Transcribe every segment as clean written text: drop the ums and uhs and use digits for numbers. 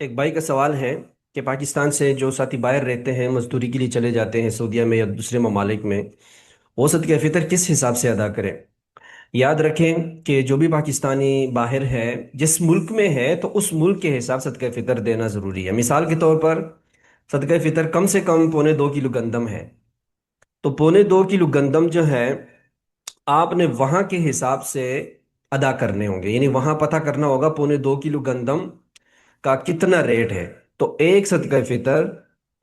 एक भाई का सवाल है कि पाकिस्तान से जो साथी बाहर रहते हैं, मजदूरी के लिए चले जाते हैं सऊदीया में या दूसरे ममालिक में, वो सदका फितर किस हिसाब से अदा करें। याद रखें कि जो भी पाकिस्तानी बाहर है, जिस मुल्क में है, तो उस मुल्क के हिसाब सदका फितर देना ज़रूरी है। मिसाल के तौर पर सदका फितर कम से कम 2.25 किलो गंदम है, तो 2.25 किलो गंदम जो है, आपने वहाँ के हिसाब से अदा करने होंगे। यानी वहाँ पता करना होगा 2.25 किलो गंदम का कितना रेट है, तो एक सदका फितर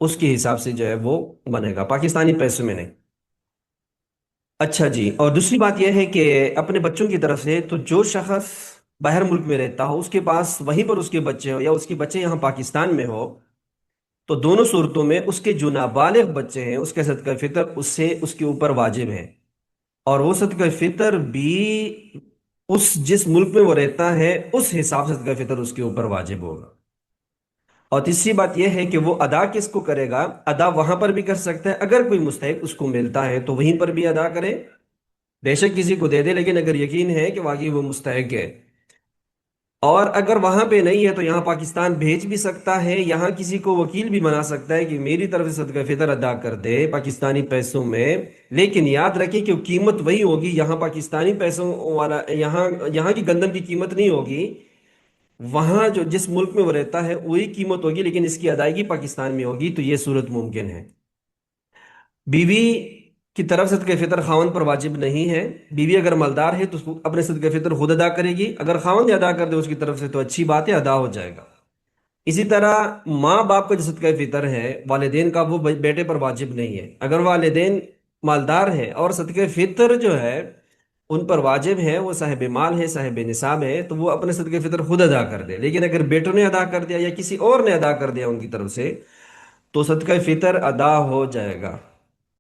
उसके हिसाब से जो है वो बनेगा, पाकिस्तानी पैसों में नहीं। अच्छा जी, और दूसरी बात यह है कि अपने बच्चों की तरफ से, तो जो शख्स बाहर मुल्क में रहता हो, उसके पास वहीं पर उसके बच्चे हो या उसके बच्चे यहाँ पाकिस्तान में हो, तो दोनों सूरतों में उसके जो नाबालिग बच्चे हैं उसके सदका फितर उससे उसके ऊपर वाजिब है। और वो सदका फितर भी उस जिस मुल्क में वो रहता है उस हिसाब से सदका फितर उसके ऊपर वाजिब होगा। और तीसरी बात यह है कि वो अदा किसको करेगा। अदा वहां पर भी कर सकता है, अगर कोई मुस्तहिक उसको मिलता है तो वहीं पर भी अदा करे। बेशक किसी को दे दे, लेकिन अगर यकीन है कि वाकई वो मुस्तहिक है। और अगर वहां पे नहीं है तो यहाँ पाकिस्तान भेज भी सकता है, यहाँ किसी को वकील भी बना सकता है कि मेरी तरफ से सदका फितर अदा कर दे पाकिस्तानी पैसों में। लेकिन याद रखें कि कीमत वही होगी, यहाँ पाकिस्तानी पैसों वाला, यहाँ यहाँ की गंदम की कीमत नहीं होगी। वहां जो जिस मुल्क में वो रहता है वही कीमत होगी, लेकिन इसकी अदायगी पाकिस्तान में होगी। तो ये सूरत मुमकिन है। बीवी की तरफ सदका फितर खावन पर वाजिब नहीं है। बीवी अगर मालदार है तो उसको अपने सदका फितर खुद अदा करेगी। अगर खावन ने अदा कर दे उसकी तरफ से तो अच्छी बात है, अदा हो जाएगा। इसी तरह माँ बाप का जो सदका फितर है वालिदैन का, वो बेटे पर वाजिब नहीं है। अगर वालिदैन मालदार है और सदका फितर जो है उन पर वाजिब है, वो साहिब माल है, साहिब निसाब है, तो वो अपने सदके फितर खुद अदा कर दे। लेकिन अगर बेटों ने अदा कर दिया या किसी और ने अदा कर दिया उनकी तरफ से, तो सदका फितर अदा हो जाएगा।